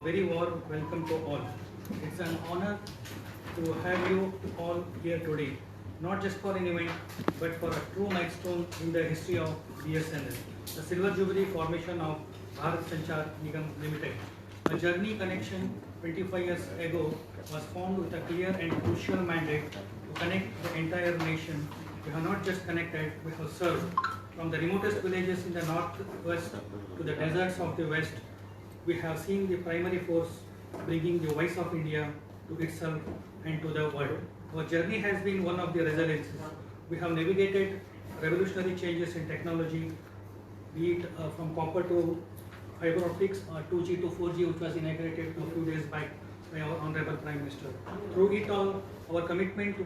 Very warm welcome to all. It's an honor to have you all here today, not just for an event, but for a true milestone in the history of BSNL, the Silver Jubilee formation of Bharat Sanchar Nigam Limited. A journey connection 25 years ago was formed with a clear and crucial mandate to connect the entire nation. We have not just connected, we have served. From the remotest villages in the northwest to the deserts of the west, we have seen the primary force bringing the voice of India to itself and to the world. Our journey has been one of the resiliences. We have navigated revolutionary changes in technology, be it from copper to fiber optics, 2G to 4G, which was inaugurated a few days back by our Honorable Prime Minister. Through it all, our commitment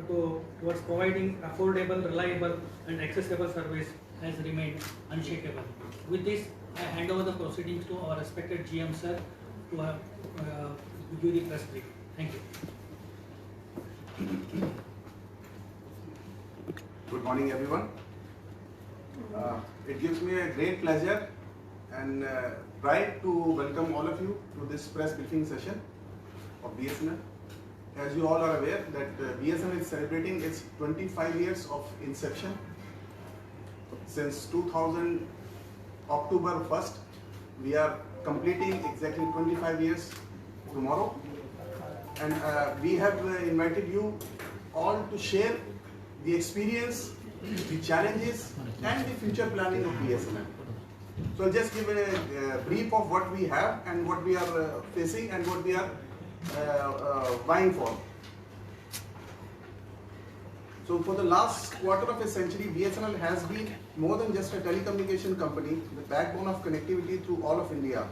towards providing affordable, reliable and accessible service has remained unshakable. With this, I hand over the proceedings to our respected GM sir to give the press brief. Thank you. Good morning, everyone. It gives me a great pleasure and pride to welcome all of you to this press briefing session of BSNL. As you all are aware that BSNL is celebrating its 25 years of inception. Since 2000 October 1st, we are completing exactly 25 years tomorrow, and we have invited you all to share the experience, the challenges and the future planning of BSNL. So I'll just give a brief of what we have and what we are facing and what we are vying for. So for the last quarter of a century, BSNL has been more than just a telecommunication company, the backbone of connectivity through all of India.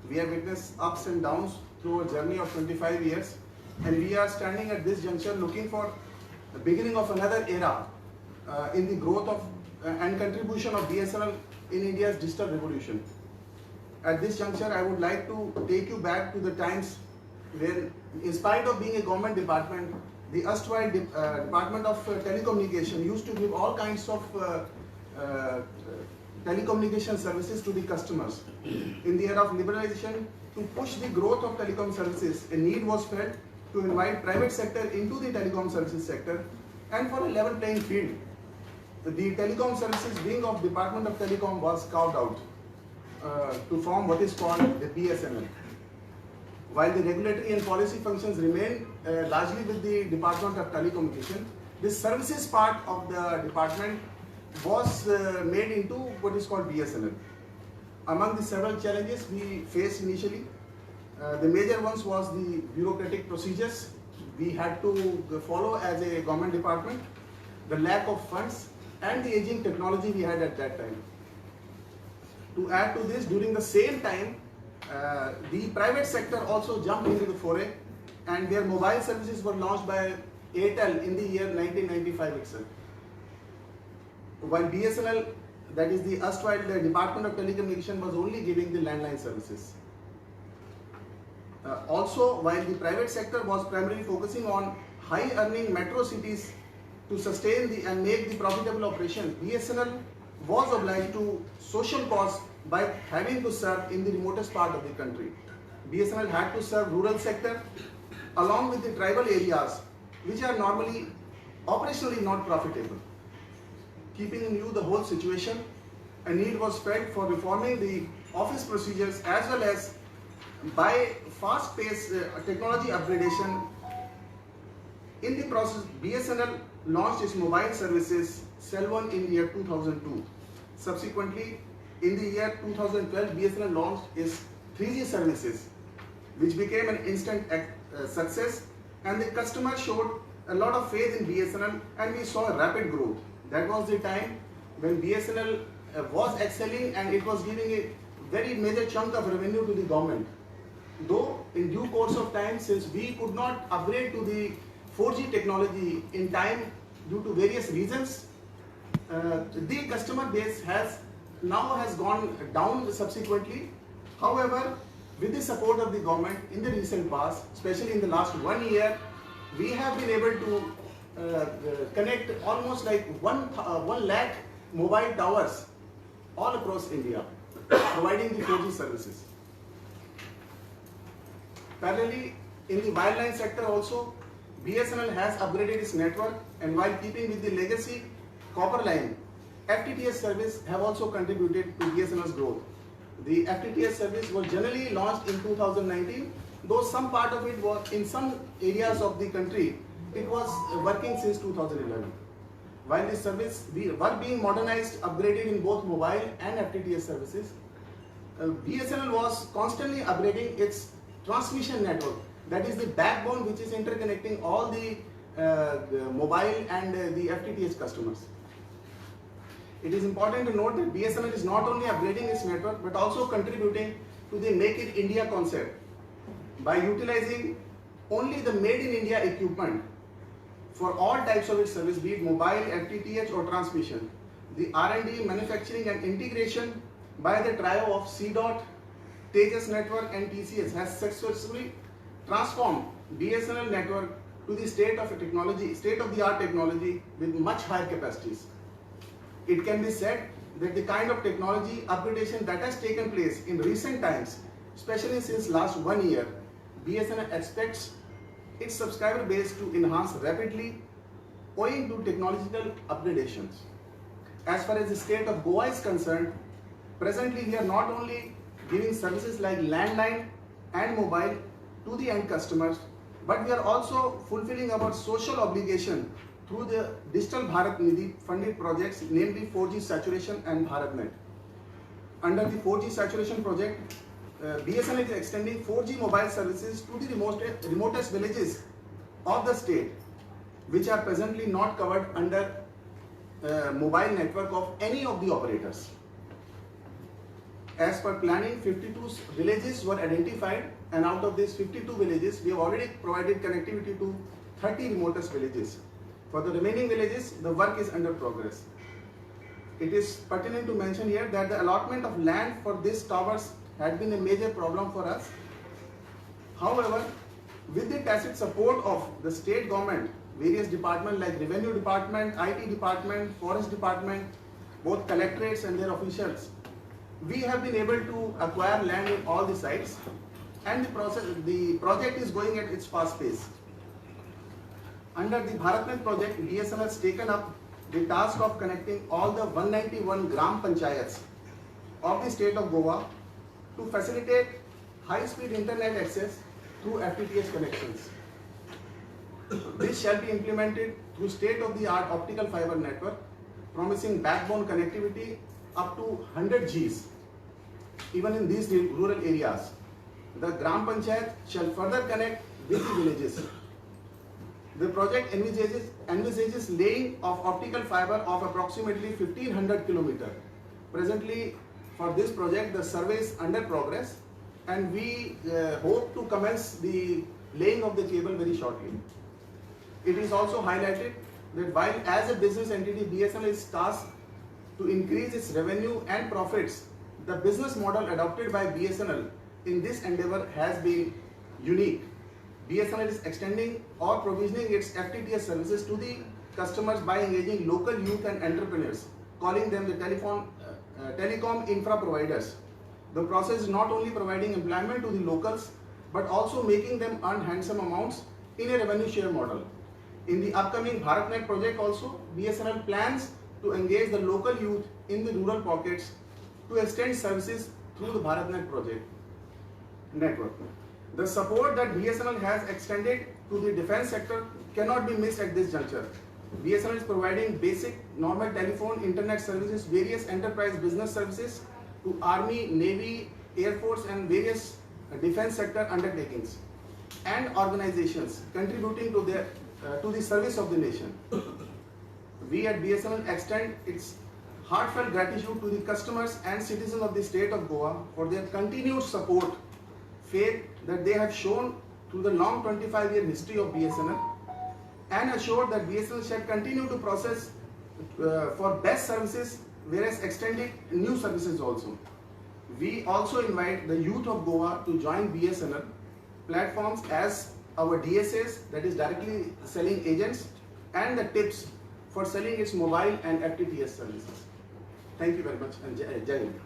We have witnessed ups and downs through a journey of 25 years, and we are standing at this juncture looking for the beginning of another era in the growth of and contribution of BSNL in India's digital revolution. At this juncture, I would like to take you back to the times when, in spite of being a government department, the erstwhile Department of Telecommunication used to give all kinds of telecommunication services to the customers. In the era of liberalization, to push the growth of telecom services, a need was felt to invite private sector into the telecom services sector, and for a level playing field, the telecom services wing of Department of Telecom was carved out to form what is called the BSNL. While the regulatory and policy functions remain largely with the Department of Telecommunication, this services part of the department was made into what is called BSNL. Among the several challenges we faced initially, the major ones was the bureaucratic procedures we had to follow as a government department, the lack of funds and the aging technology we had at that time. To add to this, during the same time, the private sector also jumped into the foray, and their mobile services were launched by Airtel in the year 1995 itself. While BSNL, that is the erstwhile Department of Telecommunication, was only giving the landline services. Also, while the private sector was primarily focusing on high-earning metro cities to sustain and make the profitable operation, BSNL was obliged to social cause by having to serve in the remotest part of the country. BSNL had to serve rural sector along with the tribal areas, which are normally operationally not profitable. Keeping in view the whole situation, a need was felt for reforming the office procedures as well as by fast-paced technology upgradation. In the process, BSNL launched its mobile services Cell 1 in the year 2002. Subsequently, in the year 2012, BSNL launched its 3G services, which became an instant success, and the customers showed a lot of faith in BSNL, and we saw a rapid growth. That was the time when BSNL was excelling, and it was giving a very major chunk of revenue to the government. Though in due course of time, since we could not upgrade to the 4G technology in time due to various reasons, the customer base has gone down subsequently. However, with the support of the government in the recent past, especially in the last 1 year, we have been able to connect almost like 1 lakh mobile towers all across India, providing the 4G services. Parallelly, in the wireline sector also, BSNL has upgraded its network, and while keeping with the legacy copper line, FTTH service have also contributed to BSNL's growth. The FTTH service was generally launched in 2019, though some part of it was in some areas of the country, it was working since 2011. While this service were being modernized, upgraded in both mobile and FTTH services, BSNL was constantly upgrading its transmission network. That is the backbone which is interconnecting all the mobile and the FTTH customers. It is important to note that BSNL is not only upgrading its network but also contributing to the Make in India concept by utilizing only the Made in India equipment for all types of its service, be it mobile, FTTH or transmission. The R&D, manufacturing and integration by the trio of CDOT, Tejas Network and TCS has successfully transformed BSNL network to the state-of-the-art technology with much higher capacities. It can be said that the kind of technology upgradation that has taken place in recent times, especially since last 1 year, BSNL expects its subscriber base to enhance rapidly owing to technological upgradations. As far as the state of Goa is concerned, presently we are not only giving services like landline and mobile to the end customers, but we are also fulfilling our social obligation through the Digital Bharat Nidhi funded projects, namely 4G saturation and BharatNet. Under the 4G saturation project, BSNL is extending 4G mobile services to the remotest villages of the state, which are presently not covered under mobile network of any of the operators. As per planning, 52 villages were identified, and out of these 52 villages, we have already provided connectivity to 30 remotest villages. For the remaining villages, the work is under progress. It is pertinent to mention here that the allotment of land for these towers had been a major problem for us. However, with the tacit support of the state government, various departments like Revenue Department, IT Department, Forest Department, both collectorates and their officials, we have been able to acquire land in all the sites, and the project is going at its fast pace. Under the BharatNet project, BSNL has taken up the task of connecting all the 191 Gram Panchayats of the state of Goa to facilitate high-speed internet access through FTTH connections. This shall be implemented through state-of-the-art optical fiber network, promising backbone connectivity up to 100 Gs, even in these rural areas. The Gram Panchayat shall further connect with the villages. The project envisages laying of optical fiber of approximately 1500 km. Presently, for this project, the survey is under progress, and we hope to commence the laying of the cable very shortly. It is also highlighted that while as a business entity, BSNL is tasked to increase its revenue and profits, the business model adopted by BSNL in this endeavor has been unique. BSNL is extending or provisioning its FTTH services to the customers by engaging local youth and entrepreneurs, calling them the telecom infra providers. The process is not only providing employment to the locals, but also making them earn handsome amounts in a revenue share model. In the upcoming BharatNet project also, BSNL plans to engage the local youth in the rural pockets to extend services through the BharatNet project network. The support that BSNL has extended to the defense sector cannot be missed at this juncture. BSNL is providing basic normal telephone, internet services, various enterprise business services to Army, Navy, Air Force and various defense sector undertakings and organizations contributing to the service of the nation. We at BSNL extend its heartfelt gratitude to the customers and citizens of the state of Goa for their continued support, faith that they have shown through the long 25-year history of BSNL, and assured that BSNL shall continue to process for best services, whereas extending new services also. We also invite the youth of Goa to join BSNL platforms as our DSAs, that is directly selling agents, and the tips for selling its mobile and FTTH services. Thank you very much, and Jai Hind.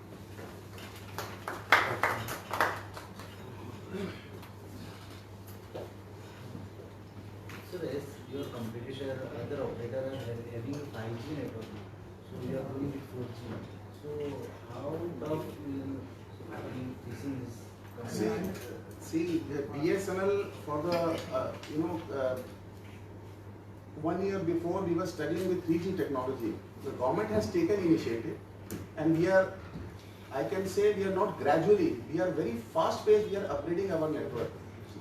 sir, as your competitor, other operator are having 5G network, so we are going with 4G. So how tough are you facing this? See, the BSNL for the 1 year before we were studying with 3G technology. The government has taken initiative, and we are, I can say, we are not gradually, we are very fast paced. We are upgrading our network.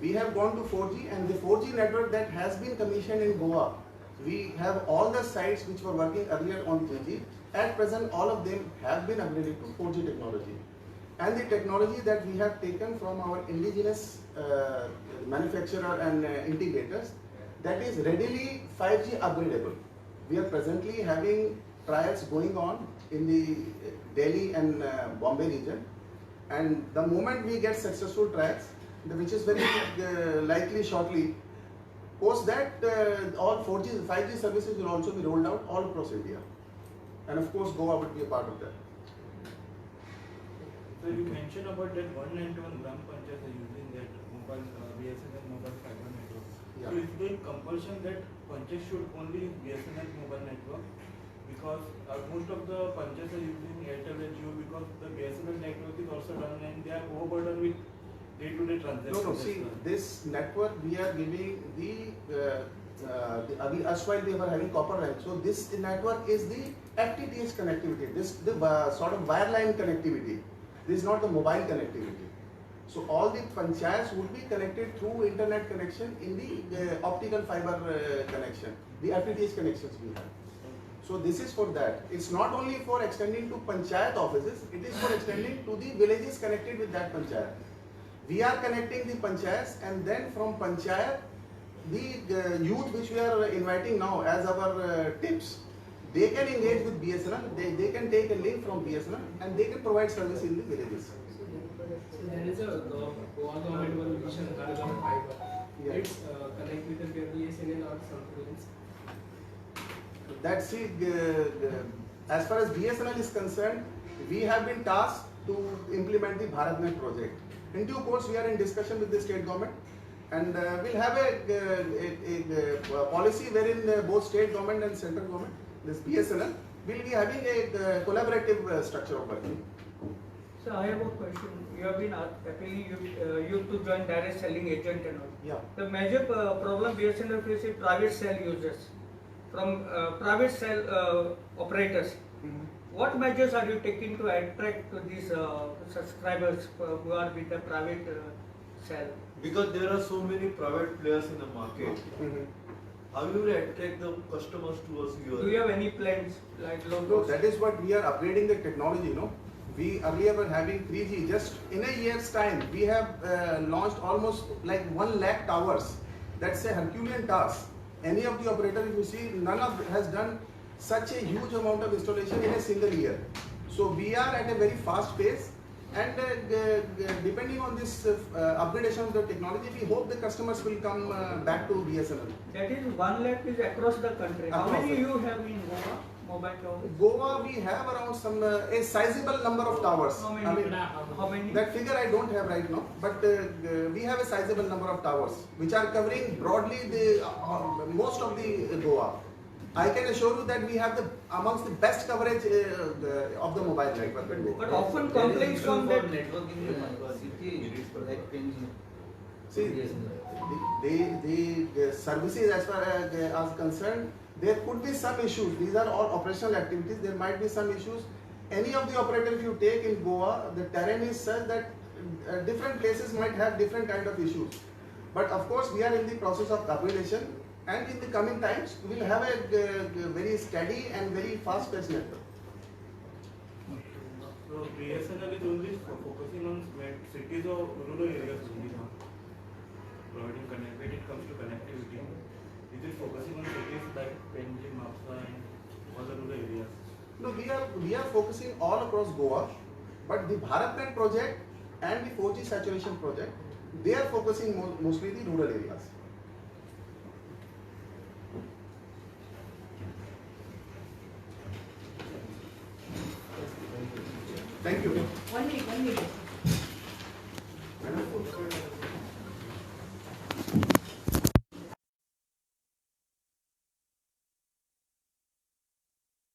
We have gone to 4G, and the 4G network that has been commissioned in Goa, we have all the sites which were working earlier on 3G. At present, all of them have been upgraded to 4G technology. And the technology that we have taken from our indigenous manufacturer and integrators, that is readily 5G upgradable. We are presently having trials going on in the Delhi and Bombay region. And the moment we get successful trials, which is very likely shortly, post that all 4G, 5G services will also be rolled out all across India. And of course, Goa would be a part of that. So you mentioned about that 191 gram panchayats are using that mobile BSNL mobile fiber network. Yeah. So is there compulsion that panchayats should only use BSNL mobile network? Because most of the panchayats are using Airtel and Jio because the BSNL network is also done and they are overburdened with day-to-day transactions. No, see, this network we are giving erstwhile we were having copper line. So this network is the FTTH connectivity. This the sort of wireline connectivity. This is not the mobile connectivity. So all the panchayats would be connected through internet connection in the optical fiber connection, the FTTH connections we have. So this is for that. It's not only for extending to panchayat offices, it is for extending to the villages connected with that panchayat. We are connecting the panchayats, and then from panchayat, the youth which we are inviting now as our tips, they can engage with BSNL, they can take a link from BSNL and they can provide service in the villages. So there is a Goa government one mission, Fiber. Yeah. It's connect with the BSNL or something else. That's it. As far as BSNL is concerned, we have been tasked to implement the BharatNet project. In due course, we are in discussion with the state government, and we'll have a policy wherein both state government and central government, this BSNL, will be having a collaborative structure of working. So I have a question. You have been appealing you to join direct selling agent and all. Yeah. The major problem BSNL faces private cell users from private cell operators. What measures are you taking to attract to these subscribers who are with the private cell? Because there are so many private players in the market, how you will attract the customers towards your? Do you have any plans like No, logos? that is what we are upgrading the technology. No, we earlier were having 3G. Just in a year's time, we have launched almost like 1 lakh towers. That's a Herculean task. Any of the operator, if you see, none of has done such a huge amount of installation in a single year. So we are at a very fast pace, and depending on this upgradation of the technology, we hope the customers will come back to BSNL. That is 1 lakh is across the country. How Across many the- you have in Goa mobile towers? Goa, we have around a sizable number of towers. How I many? mean, How many? that figure I don't have right now, but we have a sizable number of towers which are covering broadly the most of the Goa. I can assure you that we have amongst the best coverage of the mobile network in Goa. But often complaints from the that. network in the city, like pins. See, the services as far as concerned, there could be some issues. These are all operational activities. There might be some issues. Any of the operators you take in Goa, the terrain is such that different places might have different kind of issues. But of course, we are in the process of upgradation, and in the coming times, we will have a very steady and very fast-paced network. So BSNL is only focusing on cities or rural areas only now, providing connect. When it comes to connectivity, it is focusing on cities like Penji, Mapsa, and all the rural areas. No, we are focusing all across Goa, but the BharatNet project and the 4G saturation project, they are focusing mostly the rural areas.